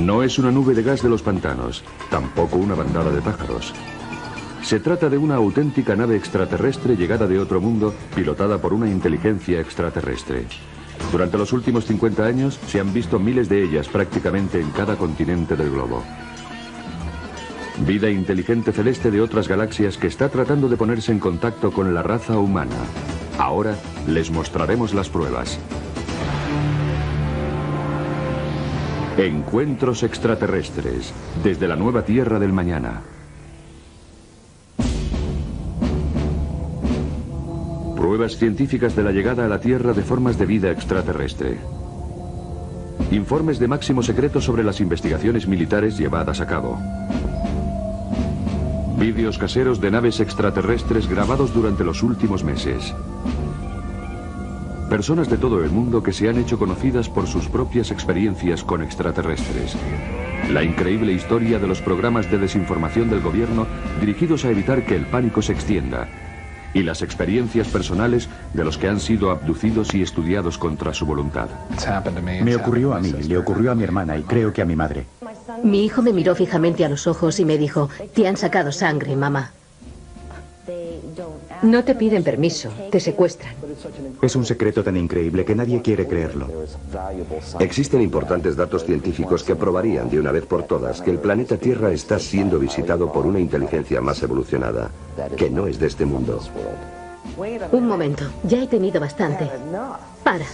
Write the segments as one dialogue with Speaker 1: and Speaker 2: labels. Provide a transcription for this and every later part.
Speaker 1: No es una nube de gas de los pantanos, tampoco una bandada de pájaros. Se trata de una auténtica nave extraterrestre llegada de otro mundo, pilotada por una inteligencia extraterrestre. Durante los últimos 50 años se han visto miles de ellas prácticamente en cada continente del globo. Vida inteligente celeste de otras galaxias que está tratando de ponerse en contacto con la raza humana. Ahora les mostraremos las pruebas. Encuentros extraterrestres desde la nueva Tierra del mañana. Pruebas científicas de la llegada a la Tierra de formas de vida extraterrestre. Informes de máximo secreto sobre las investigaciones militares llevadas a cabo. Vídeos caseros de naves extraterrestres grabados durante los últimos meses. Personas de todo el mundo que se han hecho conocidas por sus propias experiencias con extraterrestres. La increíble historia de los programas de desinformación del gobierno dirigidos a evitar que el pánico se extienda. Y las experiencias personales de los que han sido abducidos y estudiados contra su voluntad.
Speaker 2: Me ocurrió a mí, le ocurrió a mi hermana y creo que a mi madre.
Speaker 3: Mi hijo me miró fijamente a los ojos y me dijo: te han sacado sangre, mamá. No te piden permiso, te secuestran.
Speaker 2: Es un secreto tan increíble que nadie quiere creerlo.
Speaker 4: Existen importantes datos científicos que probarían de una vez por todas que el planeta Tierra está siendo visitado por una inteligencia más evolucionada, que no es de este mundo.
Speaker 3: Un momento, ya he tenido bastante. Para.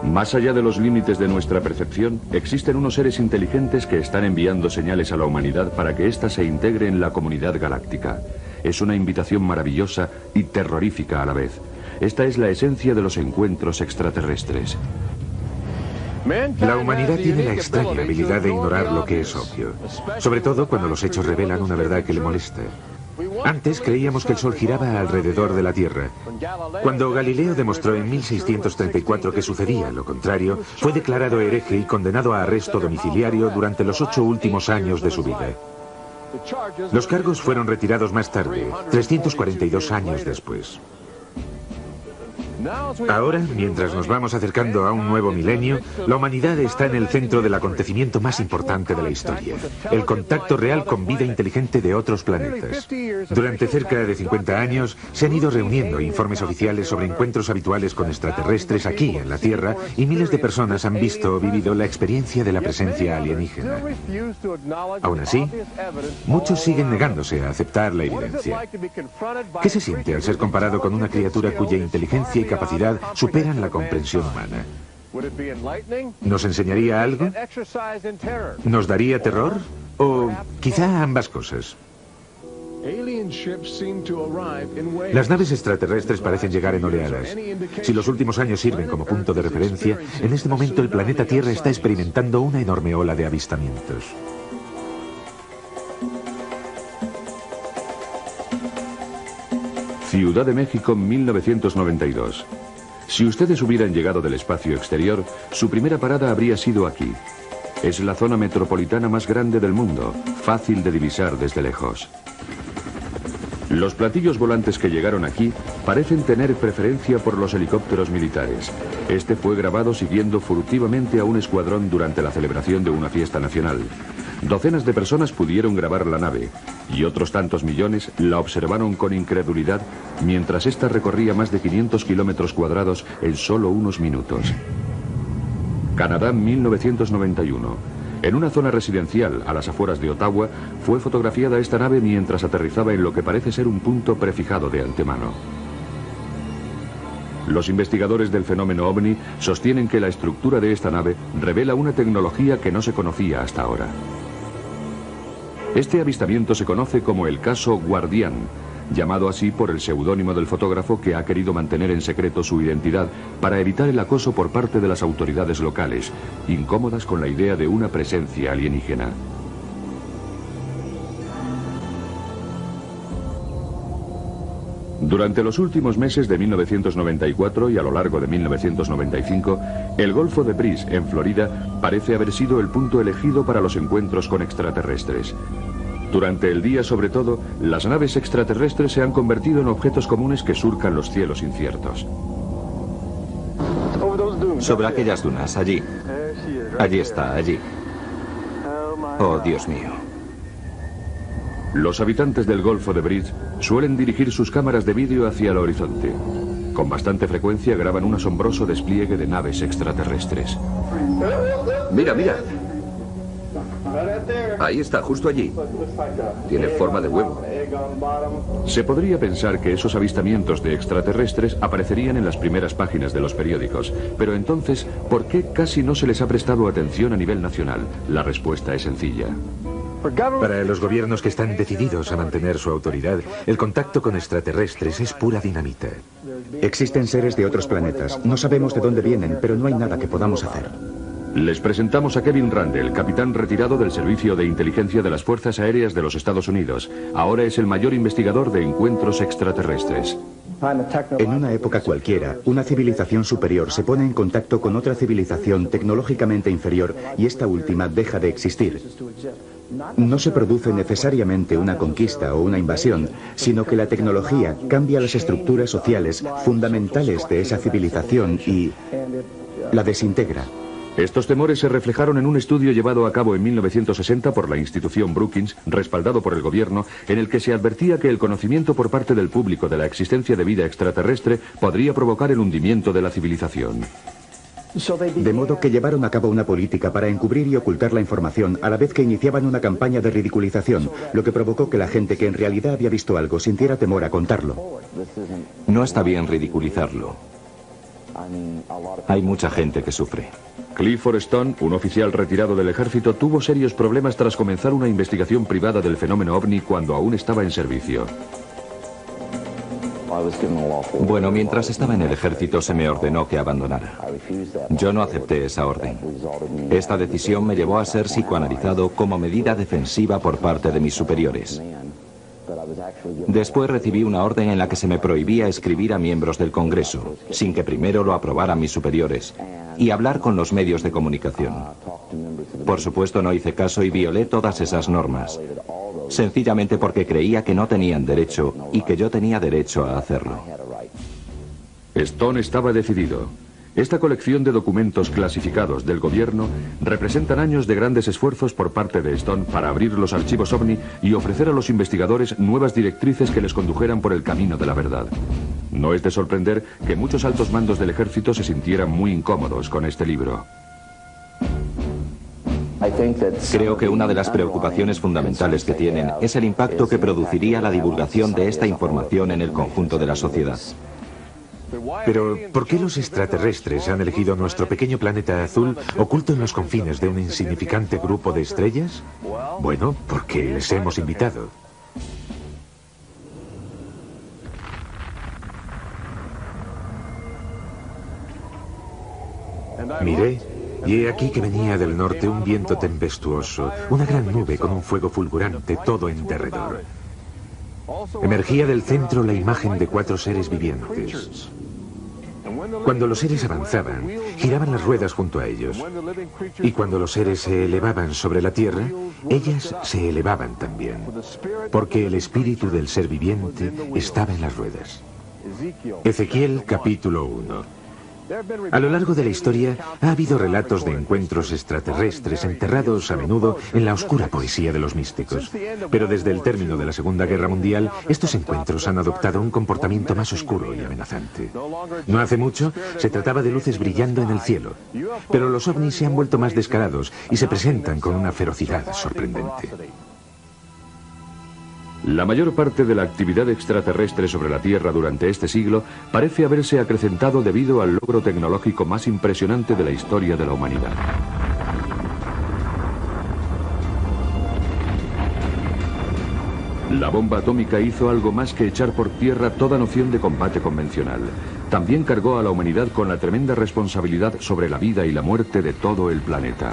Speaker 1: Más allá de los límites de nuestra percepción, existen unos seres inteligentes que están enviando señales a la humanidad para que ésta se integre en la comunidad galáctica. Es una invitación maravillosa y terrorífica a la vez. Esta es la esencia de los encuentros extraterrestres.
Speaker 5: La humanidad tiene la extraña habilidad de ignorar lo que es obvio, sobre todo cuando los hechos revelan una verdad que le molesta. Antes creíamos que el Sol giraba alrededor de la Tierra. Cuando Galileo demostró en 1634 que sucedía lo contrario, fue declarado hereje y condenado a arresto domiciliario durante los 8 últimos años de su vida. Los cargos fueron retirados más tarde, 342 años después. Ahora, mientras nos vamos acercando a un nuevo milenio, la humanidad está en el centro del acontecimiento más importante de la historia, el contacto real con vida inteligente de otros planetas. Durante cerca de 50 años se han ido reuniendo informes oficiales sobre encuentros habituales con extraterrestres aquí en la Tierra y miles de personas han visto o vivido la experiencia de la presencia alienígena. Aún así, muchos siguen negándose a aceptar la evidencia. ¿Qué se siente al ser comparado con una criatura cuya inteligencia y capacidad superan la comprensión humana? ¿Nos enseñaría algo? ¿Nos daría terror? ¿O quizá ambas cosas? Las naves extraterrestres parecen llegar en oleadas. Si los últimos años sirven como punto de referencia, en este momento el planeta Tierra está experimentando una enorme ola de avistamientos.
Speaker 1: Ciudad de México, 1992. Si ustedes hubieran llegado del espacio exterior, su primera parada habría sido aquí. Es la zona metropolitana más grande del mundo, fácil de divisar desde lejos. Los platillos volantes que llegaron aquí parecen tener preferencia por los helicópteros militares. Este fue grabado siguiendo furtivamente a un escuadrón durante la celebración de una fiesta nacional. Docenas de personas pudieron grabar la nave y otros tantos millones la observaron con incredulidad mientras ésta recorría más de 500 kilómetros cuadrados en solo unos minutos. Canadá, 1991. En una zona residencial a las afueras de Ottawa fue fotografiada esta nave mientras aterrizaba en lo que parece ser un punto prefijado de antemano. Los investigadores del fenómeno OVNI sostienen que la estructura de esta nave revela una tecnología que no se conocía hasta ahora. Este avistamiento se conoce como el caso Guardián, llamado así por el seudónimo del fotógrafo que ha querido mantener en secreto su identidad para evitar el acoso por parte de las autoridades locales, incómodas con la idea de una presencia alienígena. Durante los últimos meses de 1994 y a lo largo de 1995, el Golfo de Brice, en Florida, parece haber sido el punto elegido para los encuentros con extraterrestres. Durante el día, sobre todo, las naves extraterrestres se han convertido en objetos comunes que surcan los cielos inciertos.
Speaker 6: Sobre aquellas dunas, allí. Allí está, allí. Oh, Dios mío.
Speaker 1: Los habitantes del Golfo de Bridge suelen dirigir sus cámaras de vídeo hacia el horizonte. Con bastante frecuencia graban un asombroso despliegue de naves extraterrestres.
Speaker 4: Mira, mira. Ahí está, justo allí. Tiene forma de huevo.
Speaker 1: Se podría pensar que esos avistamientos de extraterrestres aparecerían en las primeras páginas de los periódicos, pero entonces, ¿por qué casi no se les ha prestado atención a nivel nacional? La respuesta es sencilla.
Speaker 5: Para los gobiernos que están decididos a mantener su autoridad, el contacto con extraterrestres es pura dinamita.
Speaker 2: Existen seres de otros planetas. No sabemos de dónde vienen, pero no hay nada que podamos hacer.
Speaker 1: Les presentamos a Kevin Randle, capitán retirado del Servicio de Inteligencia de las Fuerzas Aéreas de los Estados Unidos. Ahora es el mayor investigador de encuentros extraterrestres.
Speaker 2: En una época cualquiera, una civilización superior se pone en contacto con otra civilización tecnológicamente inferior y esta última deja de existir. No se produce necesariamente una conquista o una invasión, sino que la tecnología cambia las estructuras sociales fundamentales de esa civilización y la desintegra.
Speaker 1: Estos temores se reflejaron en un estudio llevado a cabo en 1960 por la institución Brookings, respaldado por el gobierno, en el que se advertía que el conocimiento por parte del público de la existencia de vida extraterrestre podría provocar el hundimiento de la civilización.
Speaker 2: De modo que llevaron a cabo una política para encubrir y ocultar la información a la vez que iniciaban una campaña de ridiculización, lo que provocó que la gente que en realidad había visto algo sintiera temor a contarlo.
Speaker 6: No está bien ridiculizarlo. Hay mucha gente que sufre.
Speaker 1: Clifford Stone, un oficial retirado del ejército, tuvo serios problemas tras comenzar una investigación privada del fenómeno ovni cuando aún estaba en servicio.
Speaker 6: Bueno, mientras estaba en el ejército se me ordenó que abandonara. Yo no acepté esa orden. Esta decisión me llevó a ser psicoanalizado como medida defensiva por parte de mis superiores. Después recibí una orden en la que se me prohibía escribir a miembros del Congreso, sin que primero lo aprobaran mis superiores, y hablar con los medios de comunicación. Por supuesto no hice caso y violé todas esas normas, sencillamente porque creía que no tenían derecho y que yo tenía derecho a hacerlo.
Speaker 1: Stone estaba decidido. Esta colección de documentos clasificados del gobierno representan años de grandes esfuerzos por parte de Stone para abrir los archivos OVNI y ofrecer a los investigadores nuevas directrices que les condujeran por el camino de la verdad. No es de sorprender que muchos altos mandos del ejército se sintieran muy incómodos con este libro.
Speaker 6: Creo que una de las preocupaciones fundamentales que tienen es el impacto que produciría la divulgación de esta información en el conjunto de la sociedad.
Speaker 5: Pero, ¿por qué los extraterrestres han elegido nuestro pequeño planeta azul oculto en los confines de un insignificante grupo de estrellas? Bueno, porque les hemos invitado. Miré, y he aquí que venía del norte un viento tempestuoso, una gran nube con un fuego fulgurante todo en derredor. Emergía del centro la imagen de 4 seres vivientes. Cuando los seres avanzaban, giraban las ruedas junto a ellos. Y cuando los seres se elevaban sobre la tierra, ellas se elevaban también. Porque el espíritu del ser viviente estaba en las ruedas. Ezequiel capítulo 1. A lo largo de la historia ha habido relatos de encuentros extraterrestres enterrados a menudo en la oscura poesía de los místicos. Pero desde el término de la Segunda Guerra Mundial, estos encuentros han adoptado un comportamiento más oscuro y amenazante. No hace mucho se trataba de luces brillando en el cielo, pero los ovnis se han vuelto más descarados y se presentan con una ferocidad sorprendente.
Speaker 1: La mayor parte de la actividad extraterrestre sobre la Tierra durante este siglo parece haberse acrecentado debido al logro tecnológico más impresionante de la historia de la humanidad. La bomba atómica hizo algo más que echar por tierra toda noción de combate convencional. También cargó a la humanidad con la tremenda responsabilidad sobre la vida y la muerte de todo el planeta.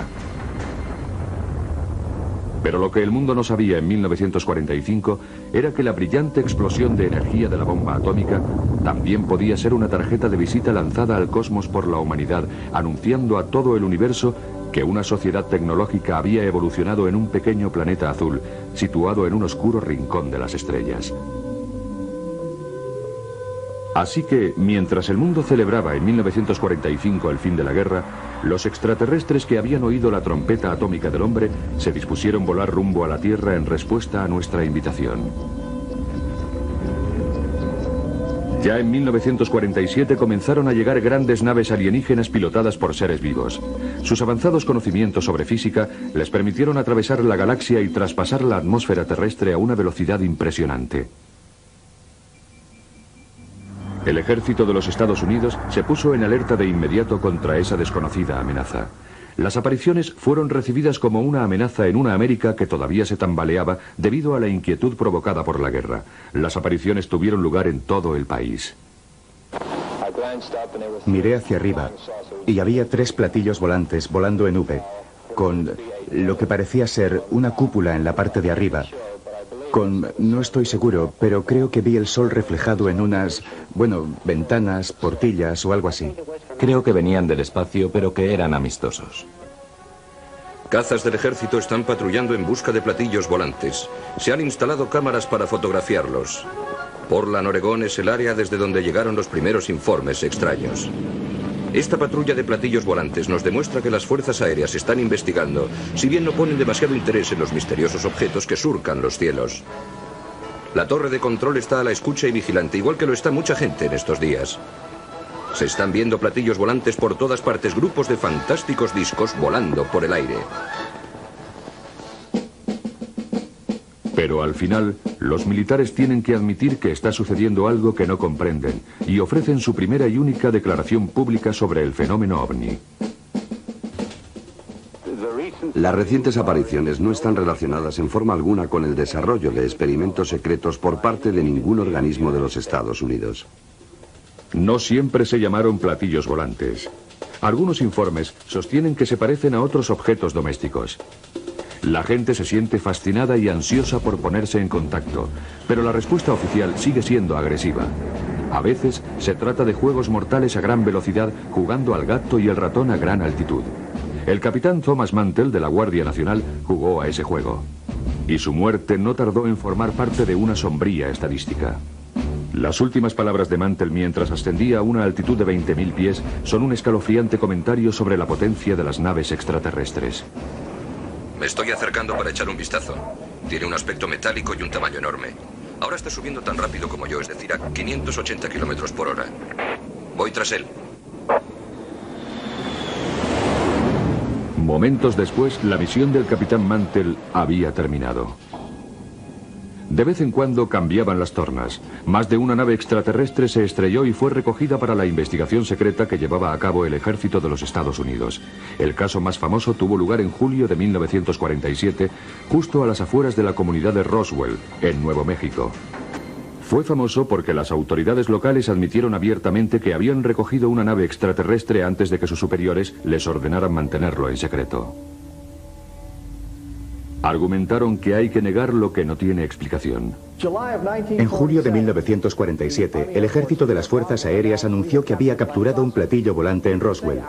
Speaker 1: Pero lo que el mundo no sabía en 1945 era que la brillante explosión de energía de la bomba atómica también podía ser una tarjeta de visita lanzada al cosmos por la humanidad, anunciando a todo el universo que una sociedad tecnológica había evolucionado en un pequeño planeta azul, situado en un oscuro rincón de las estrellas. Así que, mientras el mundo celebraba en 1945 el fin de la guerra, los extraterrestres que habían oído la trompeta atómica del hombre se dispusieron volar rumbo a la Tierra en respuesta a nuestra invitación. Ya en 1947 comenzaron a llegar grandes naves alienígenas pilotadas por seres vivos. Sus avanzados conocimientos sobre física les permitieron atravesar la galaxia y traspasar la atmósfera terrestre a una velocidad impresionante. El ejército de los Estados Unidos se puso en alerta de inmediato contra esa desconocida amenaza. Las apariciones fueron recibidas como una amenaza en una América que todavía se tambaleaba debido a la inquietud provocada por la guerra. Las apariciones tuvieron lugar en todo el país.
Speaker 2: Miré hacia arriba y había 3 platillos volantes volando en V, con lo que parecía ser una cúpula en la parte de arriba. No estoy seguro, pero creo que vi el sol reflejado en unas, ventanas, portillas o algo así.
Speaker 6: Creo que venían del espacio, pero que eran amistosos.
Speaker 7: Cazas del ejército están patrullando en busca de platillos volantes. Se han instalado cámaras para fotografiarlos. Portland, Oregón es el área desde donde llegaron los primeros informes extraños. Esta patrulla de platillos volantes nos demuestra que las fuerzas aéreas están investigando, si bien no ponen demasiado interés en los misteriosos objetos que surcan los cielos. La torre de control está a la escucha y vigilante, igual que lo está mucha gente en estos días. Se están viendo platillos volantes por todas partes, grupos de fantásticos discos volando por el aire.
Speaker 1: Pero al final, los militares tienen que admitir que está sucediendo algo que no comprenden y ofrecen su primera y única declaración pública sobre el fenómeno ovni.
Speaker 4: Las recientes apariciones no están relacionadas en forma alguna con el desarrollo de experimentos secretos por parte de ningún organismo de los Estados Unidos.
Speaker 1: No siempre se llamaron platillos volantes. Algunos informes sostienen que se parecen a otros objetos domésticos. La gente se siente fascinada y ansiosa por ponerse en contacto, pero la respuesta oficial sigue siendo agresiva. A veces se trata de juegos mortales a gran velocidad jugando al gato y el ratón a gran altitud. El capitán Thomas Mantell de la Guardia Nacional jugó a ese juego. Y su muerte no tardó en formar parte de una sombría estadística. Las últimas palabras de Mantell mientras ascendía a una altitud de 20.000 pies son un escalofriante comentario sobre la potencia de las naves extraterrestres.
Speaker 7: Me estoy acercando para echar un vistazo. Tiene un aspecto metálico y un tamaño enorme. Ahora está subiendo tan rápido como yo, es decir, a 580 kilómetros por hora. Voy tras él.
Speaker 1: Momentos después, la misión del capitán Mantell había terminado. De vez en cuando cambiaban las tornas. Más de una nave extraterrestre se estrelló y fue recogida para la investigación secreta que llevaba a cabo el ejército de los Estados Unidos. El caso más famoso tuvo lugar en julio de 1947, justo a las afueras de la comunidad de Roswell, en Nuevo México. Fue famoso porque las autoridades locales admitieron abiertamente que habían recogido una nave extraterrestre antes de que sus superiores les ordenaran mantenerlo en secreto. Argumentaron que hay que negar lo que no tiene explicación.
Speaker 2: En julio de 1947, el ejército de las fuerzas aéreas anunció que había capturado un platillo volante en Roswell.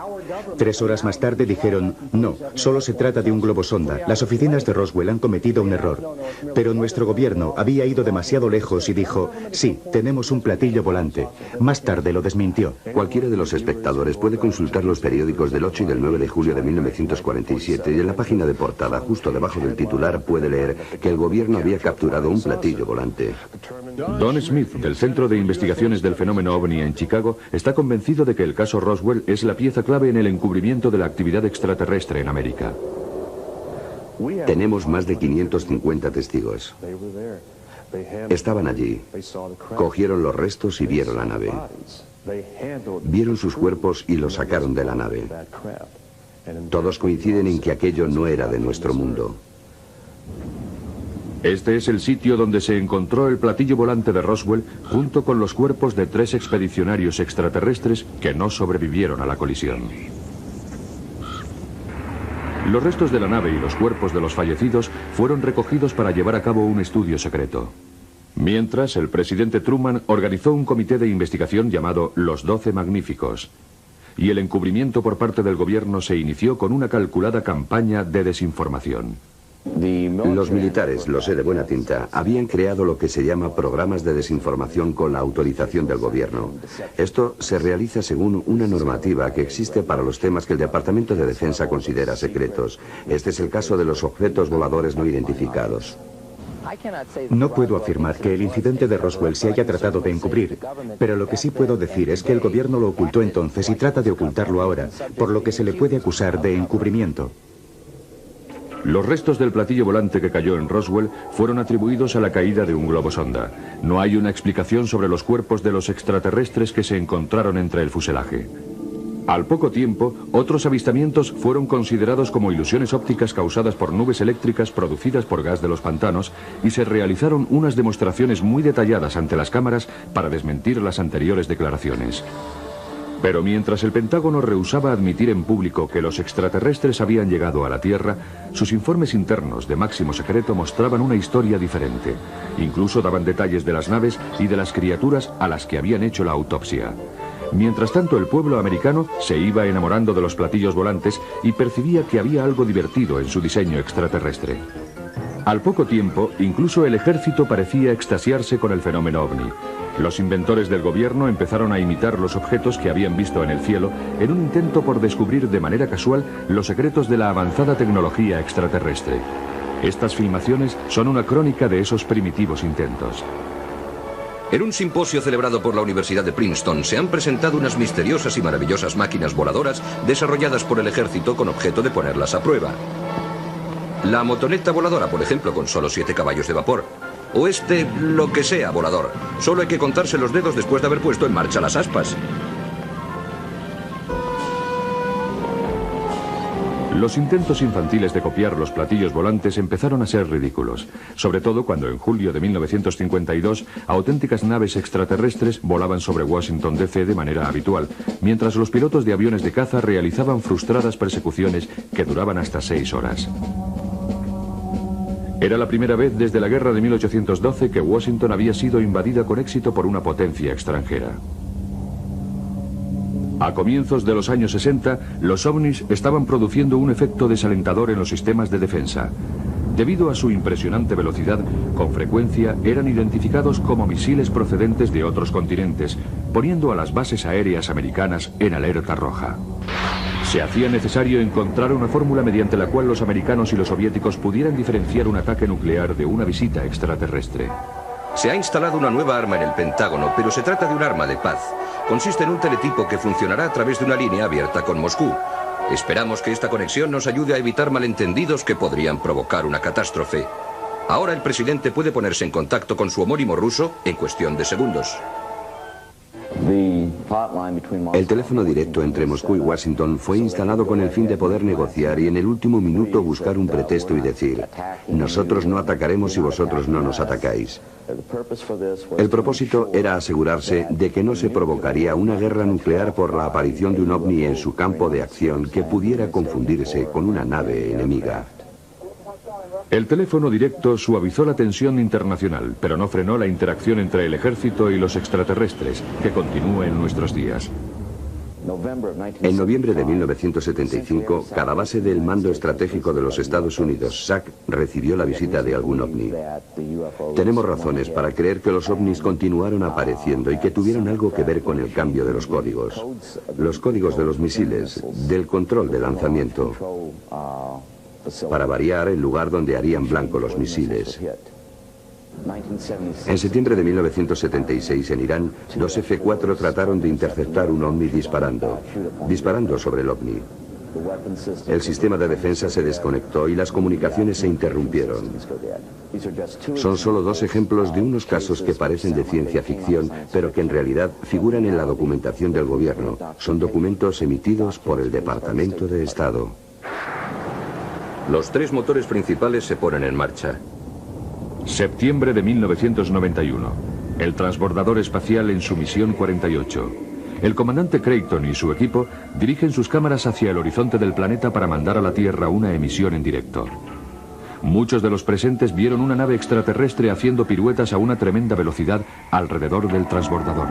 Speaker 2: 3 horas más tarde dijeron, no, solo se trata de un globo sonda. Las oficinas de Roswell han cometido un error. Pero nuestro gobierno había ido demasiado lejos y dijo, sí, tenemos un platillo volante. Más tarde lo desmintió.
Speaker 4: Cualquiera de los espectadores puede consultar los periódicos del 8 y del 9 de julio de 1947 y en la página de portada, justo debajo del titular, puede leer que el gobierno había capturado un platillo volante.
Speaker 1: Don Smith, del Centro de Investigaciones del Fenómeno OVNI en Chicago, está convencido de que el caso Roswell es la pieza clave en el encubrimiento de la actividad extraterrestre en América.
Speaker 4: Tenemos más de 550 testigos. Estaban allí, cogieron los restos y vieron la nave. Vieron sus cuerpos y los sacaron de la nave. Todos coinciden en que aquello no era de nuestro mundo.
Speaker 1: Este es el sitio donde se encontró el platillo volante de Roswell junto con los cuerpos de 3 expedicionarios extraterrestres que no sobrevivieron a la colisión. Los restos de la nave y los cuerpos de los fallecidos fueron recogidos para llevar a cabo un estudio secreto. Mientras, el presidente Truman organizó un comité de investigación llamado Los 12 Magníficos. Y el encubrimiento por parte del gobierno se inició con una calculada campaña de desinformación.
Speaker 4: Los militares, lo sé de buena tinta, habían creado lo que se llama programas de desinformación con la autorización del gobierno. Esto se realiza según una normativa que existe para los temas que el Departamento de Defensa considera secretos. Este es el caso de los objetos voladores no identificados.
Speaker 2: No puedo afirmar que el incidente de Roswell se haya tratado de encubrir, pero lo que sí puedo decir es que el gobierno lo ocultó entonces y trata de ocultarlo ahora, por lo que se le puede acusar de encubrimiento.
Speaker 1: Los restos del platillo volante que cayó en Roswell fueron atribuidos a la caída de un globo sonda. No hay una explicación sobre los cuerpos de los extraterrestres que se encontraron entre el fuselaje. Al poco tiempo, otros avistamientos fueron considerados como ilusiones ópticas causadas por nubes eléctricas producidas por gas de los pantanos y se realizaron unas demostraciones muy detalladas ante las cámaras para desmentir las anteriores declaraciones. Pero mientras el Pentágono rehusaba admitir en público que los extraterrestres habían llegado a la Tierra, sus informes internos de máximo secreto mostraban una historia diferente. Incluso daban detalles de las naves y de las criaturas a las que habían hecho la autopsia. Mientras tanto, el pueblo americano se iba enamorando de los platillos volantes y percibía que había algo divertido en su diseño extraterrestre. Al poco tiempo, incluso el ejército parecía extasiarse con el fenómeno ovni. Los inventores del gobierno empezaron a imitar los objetos que habían visto en el cielo en un intento por descubrir de manera casual los secretos de la avanzada tecnología extraterrestre. Estas filmaciones son una crónica de esos primitivos intentos.
Speaker 7: En un simposio celebrado por la Universidad de Princeton se han presentado unas misteriosas y maravillosas máquinas voladoras desarrolladas por el ejército con objeto de ponerlas a prueba. La motoneta voladora, por ejemplo, con solo 7 caballos de vapor. O lo que sea volador. Solo hay que contarse los dedos después de haber puesto en marcha las aspas.
Speaker 1: Los intentos infantiles de copiar los platillos volantes empezaron a ser ridículos, sobre todo cuando en julio de 1952 auténticas naves extraterrestres volaban sobre Washington D.C. de manera habitual, mientras los pilotos de aviones de caza realizaban frustradas persecuciones que duraban hasta 6 horas. Era la primera vez desde la guerra de 1812 que Washington había sido invadida con éxito por una potencia extranjera. A comienzos de los años 60, los ovnis estaban produciendo un efecto desalentador en los sistemas de defensa. Debido a su impresionante velocidad, con frecuencia eran identificados como misiles procedentes de otros continentes, poniendo a las bases aéreas americanas en alerta roja. Se hacía necesario encontrar una fórmula mediante la cual los americanos y los soviéticos pudieran diferenciar un ataque nuclear de una visita extraterrestre.
Speaker 7: Se ha instalado una nueva arma en el Pentágono, pero se trata de un arma de paz. Consiste en un teletipo que funcionará a través de una línea abierta con Moscú. Esperamos que esta conexión nos ayude a evitar malentendidos que podrían provocar una catástrofe. Ahora el presidente puede ponerse en contacto con su homónimo ruso en cuestión de segundos.
Speaker 4: El teléfono directo entre Moscú y Washington fue instalado con el fin de poder negociar y en el último minuto buscar un pretexto y decir: nosotros no atacaremos si vosotros no nos atacáis. El propósito era asegurarse de que no se provocaría una guerra nuclear por la aparición de un ovni en su campo de acción que pudiera confundirse con una nave enemiga.
Speaker 1: El teléfono directo suavizó la tensión internacional, pero no frenó la interacción entre el ejército y los extraterrestres, que continúa en nuestros días.
Speaker 4: En noviembre de 1975, cada base del mando estratégico de los Estados Unidos, SAC, recibió la visita de algún ovni. Tenemos razones para creer que los ovnis continuaron apareciendo y que tuvieron algo que ver con el cambio de los códigos. Los códigos de los misiles, del control de lanzamiento. Para variar el lugar donde harían blanco los misiles. En septiembre de 1976 en Irán, los F-4 trataron de interceptar un ovni disparando sobre el ovni. El sistema de defensa se desconectó y las comunicaciones se interrumpieron. Son solo 2 ejemplos de unos casos que parecen de ciencia ficción, pero que en realidad figuran en la documentación del gobierno. Son documentos emitidos por el Departamento de Estado.
Speaker 7: Los 3 motores principales se ponen en marcha.
Speaker 1: Septiembre de 1991. El transbordador espacial en su misión 48. El comandante Creighton y su equipo dirigen sus cámaras hacia el horizonte del planeta para mandar a la Tierra una emisión en directo. Muchos de los presentes vieron una nave extraterrestre haciendo piruetas a una tremenda velocidad alrededor del transbordador.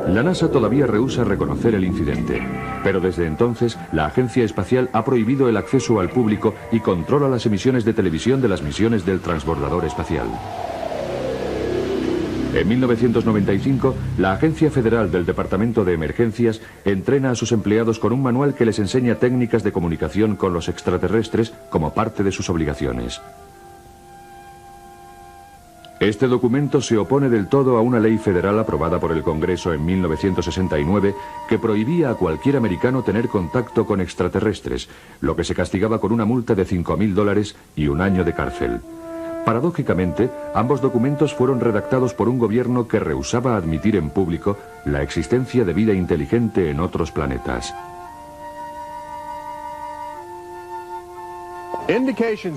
Speaker 1: La NASA todavía rehúsa reconocer el incidente, pero desde entonces la Agencia Espacial ha prohibido el acceso al público y controla las emisiones de televisión de las misiones del transbordador espacial. En 1995, la Agencia Federal del Departamento de Emergencias entrena a sus empleados con un manual que les enseña técnicas de comunicación con los extraterrestres como parte de sus obligaciones. Este documento se opone del todo a una ley federal aprobada por el Congreso en 1969 que prohibía a cualquier americano tener contacto con extraterrestres, lo que se castigaba con una multa de $5.000 y 1 año de cárcel. Paradójicamente, ambos documentos fueron redactados por un gobierno que rehusaba admitir en público la existencia de vida inteligente en otros planetas.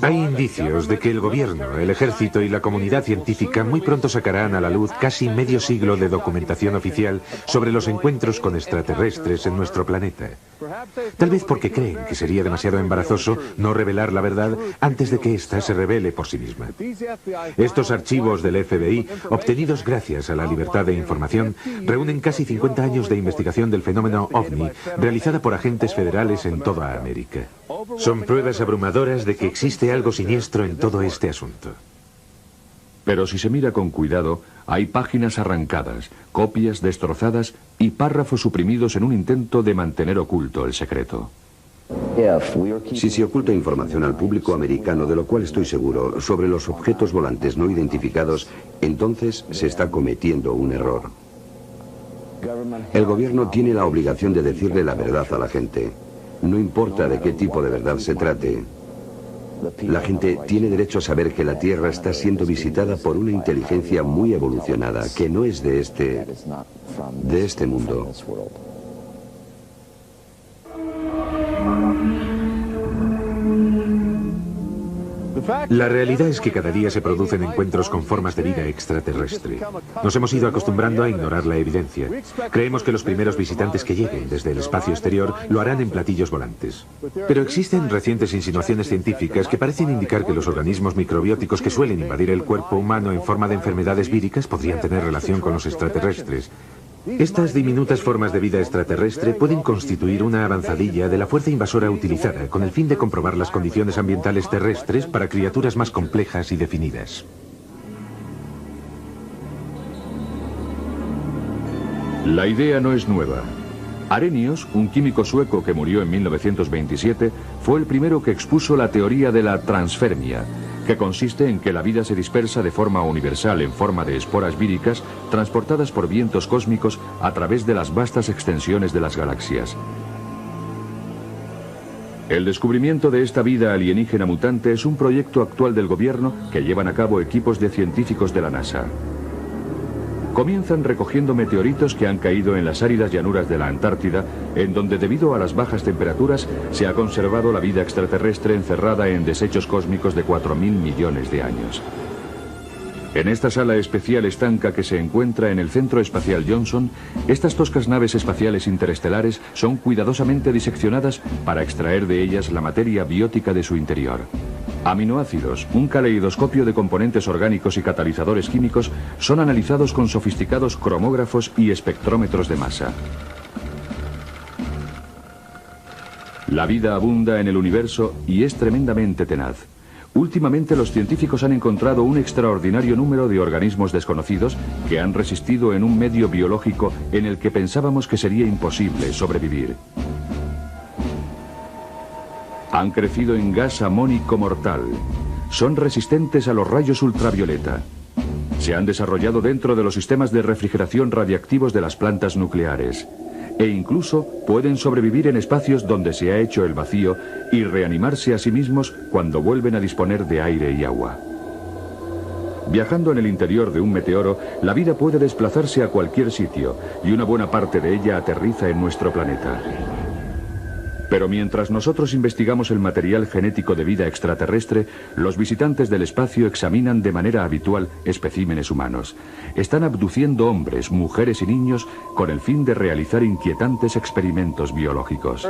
Speaker 5: Hay indicios de que el gobierno, el ejército y la comunidad científica muy pronto sacarán a la luz casi medio siglo de documentación oficial sobre los encuentros con extraterrestres en nuestro planeta. Tal vez porque creen que sería demasiado embarazoso no revelar la verdad antes de que ésta se revele por sí misma. Estos archivos del FBI, obtenidos gracias a la libertad de información, reúnen casi 50 años de investigación del fenómeno OVNI realizada por agentes federales en toda América. Son pruebas abrumadoras de que existe algo siniestro en todo este asunto.
Speaker 1: Pero si se mira con cuidado, hay páginas arrancadas, copias destrozadas y párrafos suprimidos en un intento de mantener oculto el secreto.
Speaker 4: Si se oculta información al público americano, de lo cual estoy seguro, sobre los objetos volantes no identificados, entonces se está cometiendo un error. El gobierno tiene la obligación de decirle la verdad a la gente. No importa de qué tipo de verdad se trate. La gente tiene derecho a saber que la Tierra está siendo visitada por una inteligencia muy evolucionada, que no es de este mundo.
Speaker 5: La realidad es que cada día se producen encuentros con formas de vida extraterrestre. Nos hemos ido acostumbrando a ignorar la evidencia. Creemos que los primeros visitantes que lleguen desde el espacio exterior lo harán en platillos volantes. Pero existen recientes insinuaciones científicas que parecen indicar que los organismos microbióticos que suelen invadir el cuerpo humano en forma de enfermedades víricas podrían tener relación con los extraterrestres. Estas diminutas formas de vida extraterrestre pueden constituir una avanzadilla de la fuerza invasora utilizada con el fin de comprobar las condiciones ambientales terrestres para criaturas más complejas y definidas.
Speaker 1: La idea no es nueva. Arrhenius, un químico sueco que murió en 1927, fue el primero que expuso la teoría de la transfermia, que consiste en que la vida se dispersa de forma universal en forma de esporas víricas transportadas por vientos cósmicos a través de las vastas extensiones de las galaxias. El descubrimiento de esta vida alienígena mutante es un proyecto actual del gobierno que llevan a cabo equipos de científicos de la NASA. Comienzan recogiendo meteoritos que han caído en las áridas llanuras de la Antártida, en donde debido a las bajas temperaturas se ha conservado la vida extraterrestre encerrada en desechos cósmicos de 4.000 millones de años. En esta sala especial estanca que se encuentra en el Centro Espacial Johnson, estas toscas naves espaciales interestelares son cuidadosamente diseccionadas para extraer de ellas la materia biótica de su interior. Aminoácidos, un caleidoscopio de componentes orgánicos y catalizadores químicos son analizados con sofisticados cromógrafos y espectrómetros de masa. La vida abunda en el universo y es tremendamente tenaz. Últimamente los científicos han encontrado un extraordinario número de organismos desconocidos que han resistido en un medio biológico en el que pensábamos que sería imposible sobrevivir. Han crecido en gas amónico mortal. Son resistentes a los rayos ultravioleta. Se han desarrollado dentro de los sistemas de refrigeración radiactivos de las plantas nucleares. E incluso pueden sobrevivir en espacios donde se ha hecho el vacío y reanimarse a sí mismos cuando vuelven a disponer de aire y agua. Viajando en el interior de un meteoro, la vida puede desplazarse a cualquier sitio y una buena parte de ella aterriza en nuestro planeta. Pero mientras nosotros investigamos el material genético de vida extraterrestre, los visitantes del espacio examinan de manera habitual especímenes humanos. Están abduciendo hombres, mujeres y niños con el fin de realizar inquietantes experimentos biológicos.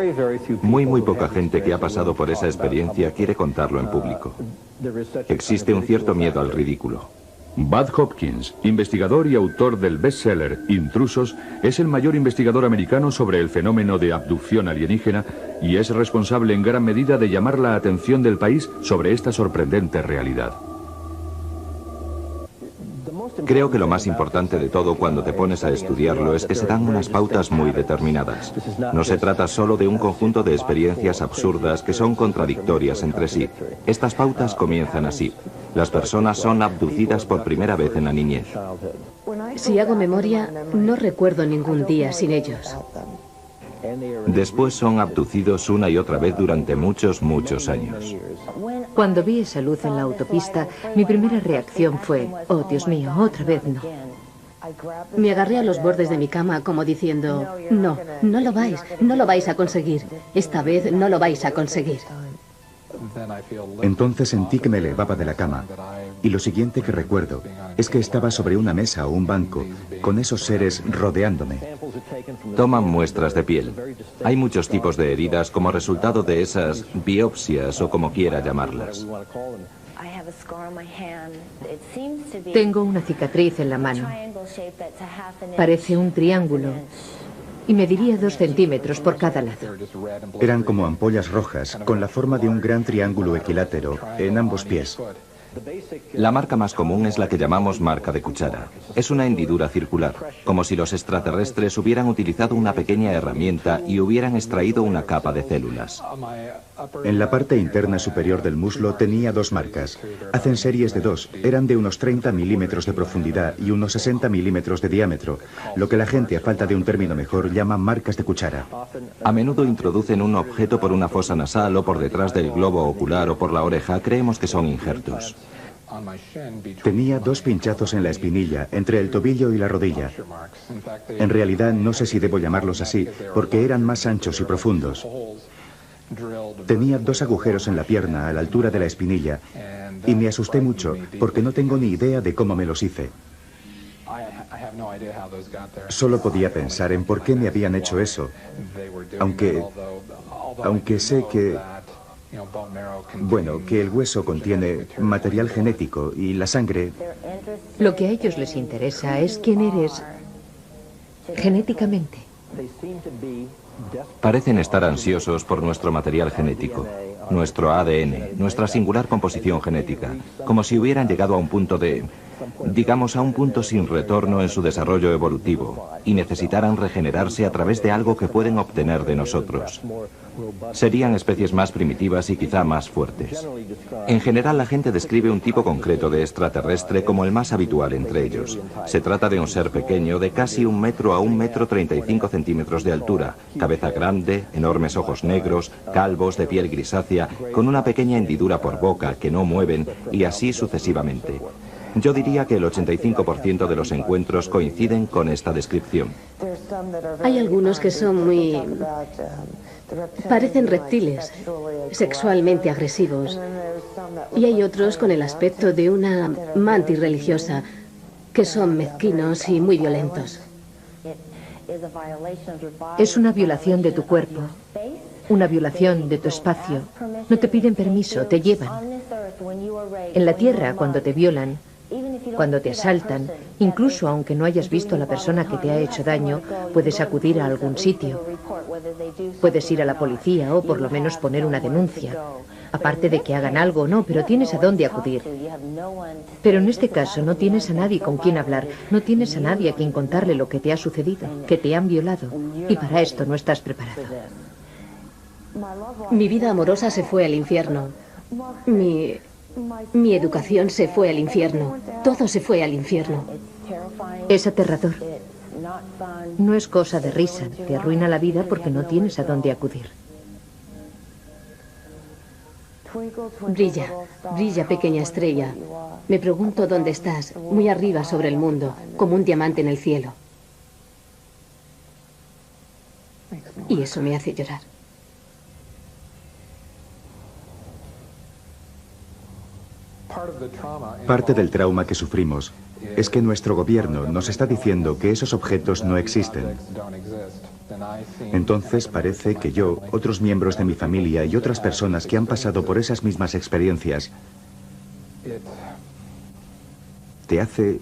Speaker 6: Muy poca gente que ha pasado por esa experiencia quiere contarlo en público. Existe un cierto miedo al ridículo.
Speaker 1: Bud Hopkins, investigador y autor del bestseller Intrusos, es el mayor investigador americano sobre el fenómeno de abducción alienígena y es responsable en gran medida de llamar la atención del país sobre esta sorprendente realidad.
Speaker 6: Creo que lo más importante de todo cuando te pones a estudiarlo es que se dan unas pautas muy determinadas. No se trata solo de un conjunto de experiencias absurdas que son contradictorias entre sí. Estas pautas comienzan así. Las personas son abducidas por primera vez en la niñez.
Speaker 3: Si hago memoria, no recuerdo ningún día sin ellos.
Speaker 6: Después son abducidos una y otra vez durante muchos años.
Speaker 8: Cuando vi esa luz en la autopista, mi primera reacción fue, oh Dios mío, otra vez no.
Speaker 3: Me agarré a los bordes de mi cama como diciendo, no, no lo vais a conseguir. Esta vez no lo vais a conseguir.
Speaker 2: Entonces sentí que me elevaba de la cama. Y lo siguiente que recuerdo es que estaba sobre una mesa o un banco, con esos seres rodeándome.
Speaker 6: Toman muestras de piel. Hay muchos tipos de heridas como resultado de esas biopsias o como quiera llamarlas.
Speaker 8: Tengo una cicatriz en la mano. Parece un triángulo y mediría 2 centímetros por cada lado.
Speaker 2: Eran como ampollas rojas, con la forma de un gran triángulo equilátero en ambos pies.
Speaker 6: La marca más común es la que llamamos marca de cuchara. Es una hendidura circular, como si los extraterrestres hubieran utilizado una pequeña herramienta y hubieran extraído una capa de células.
Speaker 2: En la parte interna superior del muslo tenía 2 marcas. Hacen series de 2, eran de unos 30 milímetros de profundidad y unos 60 milímetros de diámetro, lo que la gente, a falta de un término mejor, llama marcas de cuchara.
Speaker 6: A menudo introducen un objeto por una fosa nasal o por detrás del globo ocular o por la oreja. Creemos que son injertos.
Speaker 2: Tenía 2 pinchazos en la espinilla, entre el tobillo y la rodilla. En realidad no sé si debo llamarlos así, porque eran más anchos y profundos. Tenía 2 agujeros en la pierna, a la altura de la espinilla, y me asusté mucho, porque no tengo ni idea de cómo me los hice. Solo podía pensar en por qué me habían hecho eso, aunque sé que... Bueno, que el hueso contiene material genético y la sangre...
Speaker 8: Lo que a ellos les interesa es quién eres genéticamente.
Speaker 6: Parecen estar ansiosos por nuestro material genético, nuestro ADN, nuestra singular composición genética, como si hubieran llegado a un punto digamos, a un punto sin retorno en su desarrollo evolutivo y necesitaran regenerarse a través de algo que pueden obtener de nosotros. Serían especies más primitivas y quizá más fuertes. En general, la gente describe un tipo concreto de extraterrestre como el más habitual entre ellos. Se trata de un ser pequeño de casi 1 metro a 1,35 metros de altura, cabeza grande, enormes ojos negros, calvos, de piel grisácea, con una pequeña hendidura por boca que no mueven y así sucesivamente. Yo diría que el 85% de los encuentros coinciden con esta descripción.
Speaker 3: Hay algunos que son muy... parecen reptiles, sexualmente agresivos. Y hay otros con el aspecto de una mantis religiosa, que son mezquinos y muy violentos.
Speaker 8: Es una violación de tu cuerpo, una violación de tu espacio. No te piden permiso, te llevan. En la Tierra, cuando te violan, cuando te asaltan, incluso aunque no hayas visto a la persona que te ha hecho daño, puedes acudir a algún sitio. Puedes ir a la policía o por lo menos poner una denuncia. Aparte de que hagan algo o no, pero tienes a dónde acudir. Pero en este caso no tienes a nadie con quien hablar, no tienes a nadie a quien contarle lo que te ha sucedido, que te han violado. Y para esto no estás preparado.
Speaker 3: Mi vida amorosa se fue al infierno. Mi educación se fue al infierno. Todo se fue al infierno.
Speaker 8: Es aterrador. No es cosa de risa. Te arruina la vida porque no tienes a dónde acudir.
Speaker 3: Brilla, brilla, pequeña estrella. Me pregunto dónde estás, muy arriba sobre el mundo, como un diamante en el cielo. Y eso me hace llorar.
Speaker 2: Parte del trauma que sufrimos es que nuestro gobierno nos está diciendo que esos objetos no existen. Entonces parece que yo, otros miembros de mi familia y otras personas que han pasado por esas mismas experiencias, te hace...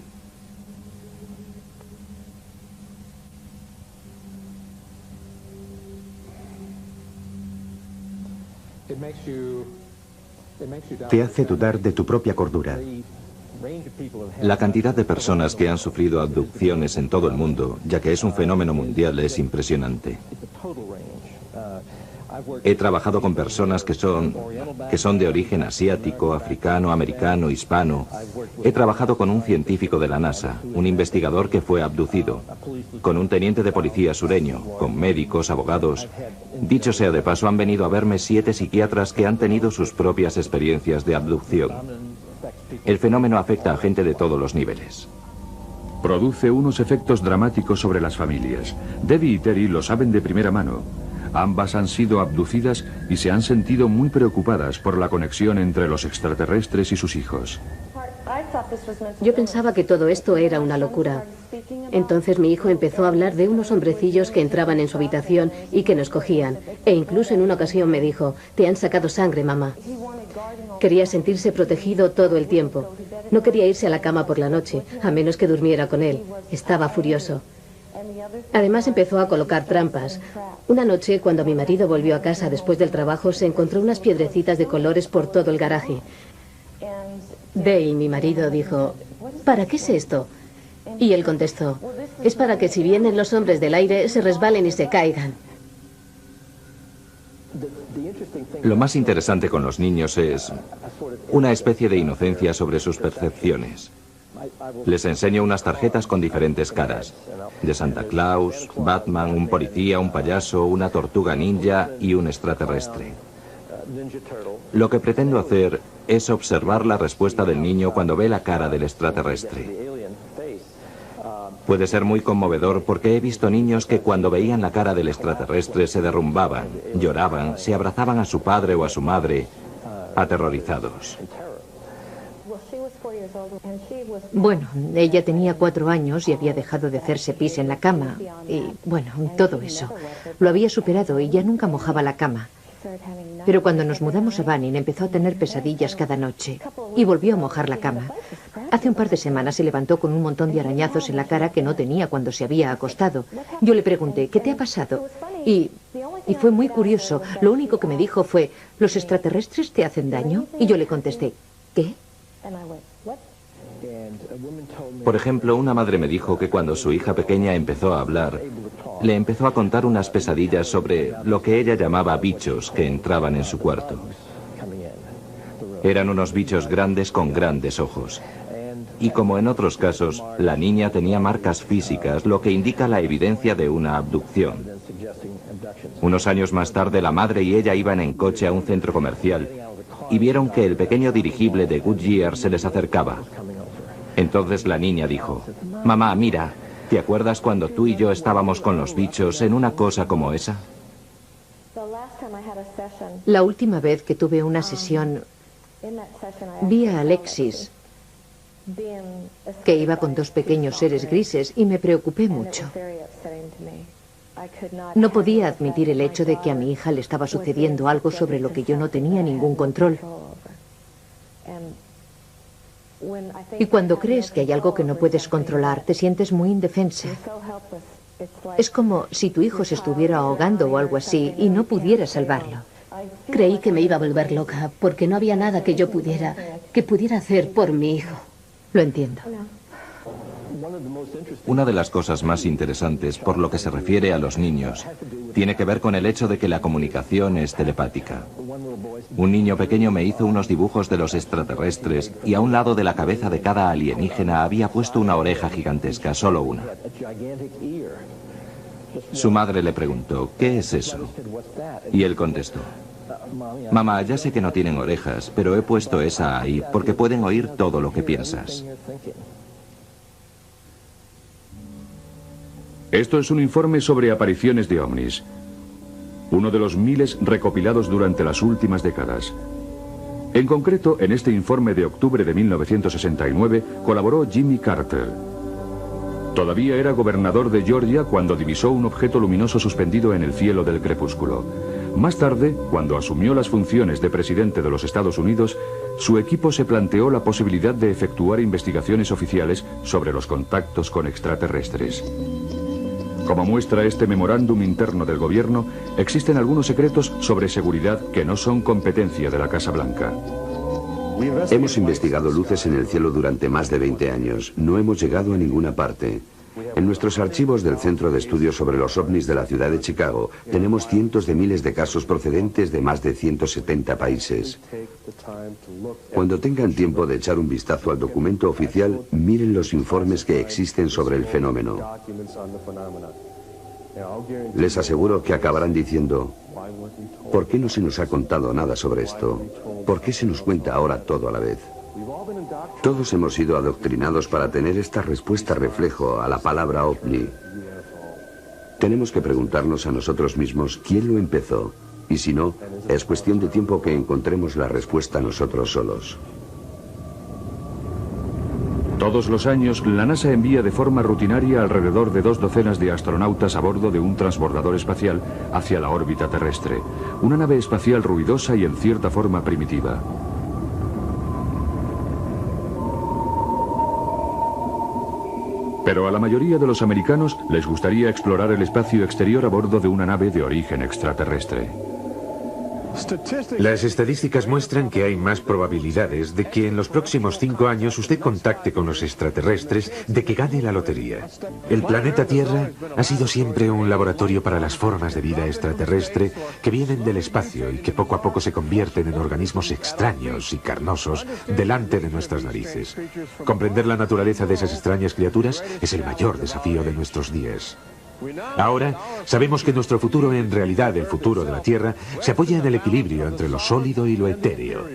Speaker 2: te hace dudar de tu propia cordura.
Speaker 6: La cantidad de personas que han sufrido abducciones en todo el mundo, ya que es un fenómeno mundial, es impresionante. He trabajado con personas que son de origen asiático, africano, americano, hispano. He trabajado con un científico de la NASA, un investigador que fue abducido, con un teniente de policía sureño, con médicos, abogados. Dicho sea de paso, han venido a verme 7 psiquiatras que han tenido sus propias experiencias de abducción. El fenómeno afecta a gente de todos los niveles.
Speaker 1: Produce unos efectos dramáticos sobre las familias. Debbie y Terry lo saben de primera mano. Ambas han sido abducidas y se han sentido muy preocupadas por la conexión entre los extraterrestres y sus hijos.
Speaker 3: Yo pensaba que todo esto era una locura. Entonces mi hijo empezó a hablar de unos hombrecillos que entraban en su habitación y que nos cogían. E incluso en una ocasión me dijo, te han sacado sangre, mamá. Quería sentirse protegido todo el tiempo. No quería irse a la cama por la noche, a menos que durmiera con él. Estaba furioso. Además empezó a colocar trampas. Una noche, cuando mi marido volvió a casa después del trabajo, se encontró unas piedrecitas de colores por todo el garaje. Dale, mi marido, dijo, ¿para qué es esto? Y él contestó, es para que si vienen los hombres del aire se resbalen y se caigan.
Speaker 6: Lo más interesante con los niños es una especie de inocencia sobre sus percepciones. Les enseño unas tarjetas con diferentes caras, de Santa Claus, Batman, un policía, un payaso, una tortuga ninja y un extraterrestre. Lo que pretendo hacer es observar la respuesta del niño cuando ve la cara del extraterrestre. Puede ser muy conmovedor porque he visto niños que cuando veían la cara del extraterrestre se derrumbaban, lloraban, se abrazaban a su padre o a su madre, aterrorizados.
Speaker 8: Bueno, ella tenía 4 años y había dejado de hacerse pis en la cama. Y, bueno, todo eso. Lo había superado y ya nunca mojaba la cama. Pero cuando nos mudamos a Banning empezó a tener pesadillas cada noche y volvió a mojar la cama. Hace un par de semanas se levantó con un montón de arañazos en la cara que no tenía cuando se había acostado. Yo le pregunté, ¿qué te ha pasado? Y fue muy curioso. Lo único que me dijo fue, ¿los extraterrestres te hacen daño? Y yo le contesté, ¿qué?
Speaker 6: Por ejemplo, una madre me dijo que cuando su hija pequeña empezó a hablar, le empezó a contar unas pesadillas sobre lo que ella llamaba bichos que entraban en su cuarto. Eran unos bichos grandes con grandes ojos. Y como en otros casos, la niña tenía marcas físicas, lo que indica la evidencia de una abducción. Unos años más tarde, la madre y ella iban en coche a un centro comercial y vieron que el pequeño dirigible de Goodyear se les acercaba. Entonces la niña dijo, mamá, mira, ¿te acuerdas cuando tú y yo estábamos con los bichos en una cosa como esa?
Speaker 8: La última vez que tuve una sesión, vi a Alexis, que iba con 2 pequeños seres grises, y me preocupé mucho. No podía admitir el hecho de que a mi hija le estaba sucediendo algo sobre lo que yo no tenía ningún control. Y cuando crees que hay algo que no puedes controlar, te sientes muy indefensa. Es como si tu hijo se estuviera ahogando o algo así y no pudieras salvarlo.
Speaker 3: Creí que me iba a volver loca porque no había nada que yo pudiera hacer por mi hijo.
Speaker 8: Lo entiendo.
Speaker 6: Una de las cosas más interesantes por lo que se refiere a los niños tiene que ver con el hecho de que la comunicación es telepática. Un niño pequeño me hizo unos dibujos de los extraterrestres y a un lado de la cabeza de cada alienígena había puesto una oreja gigantesca, solo una. Su madre le preguntó, ¿qué es eso? Y él contestó, mamá, ya sé que no tienen orejas, pero he puesto esa ahí porque pueden oír todo lo que piensas.
Speaker 1: Esto es un informe sobre apariciones de ovnis, uno de los miles recopilados durante las últimas décadas. En concreto, en este informe de octubre de 1969 colaboró Jimmy Carter. Todavía era gobernador de Georgia cuando divisó un objeto luminoso suspendido en el cielo del crepúsculo. Más tarde, cuando asumió las funciones de presidente de los Estados Unidos, su equipo se planteó la posibilidad de efectuar investigaciones oficiales sobre los contactos con extraterrestres. Como muestra este memorándum interno del gobierno, existen algunos secretos sobre seguridad que no son competencia de la Casa Blanca.
Speaker 4: Hemos investigado luces en el cielo durante más de 20 años. No hemos llegado a ninguna parte. En nuestros archivos del Centro de Estudios sobre los OVNIs de la ciudad de Chicago, tenemos cientos de miles de casos procedentes de más de 170 países. Cuando tengan tiempo de echar un vistazo al documento oficial, miren los informes que existen sobre el fenómeno. Les aseguro que acabarán diciendo, ¿por qué no se nos ha contado nada sobre esto? ¿Por qué se nos cuenta ahora todo a la vez? Todos hemos sido adoctrinados para tener esta respuesta reflejo a la palabra ovni. Tenemos que preguntarnos a nosotros mismos quién lo empezó, y si no, es cuestión de tiempo que encontremos la respuesta nosotros solos.
Speaker 1: Todos los años, la NASA envía de forma rutinaria alrededor de 2 docenas de astronautas a bordo de un transbordador espacial hacia la órbita terrestre. Una nave espacial ruidosa y en cierta forma primitiva. Pero a la mayoría de los americanos les gustaría explorar el espacio exterior a bordo de una nave de origen extraterrestre.
Speaker 5: Las estadísticas muestran que hay más probabilidades de que en los próximos 5 años usted contacte con los extraterrestres de que gane la lotería. El planeta Tierra ha sido siempre un laboratorio para las formas de vida extraterrestre que vienen del espacio y que poco a poco se convierten en organismos extraños y carnosos delante de nuestras narices. Comprender la naturaleza de esas extrañas criaturas es el mayor desafío de nuestros días. Ahora sabemos que nuestro futuro, en realidad el futuro de la Tierra, se apoya en el equilibrio entre lo sólido y lo etéreo.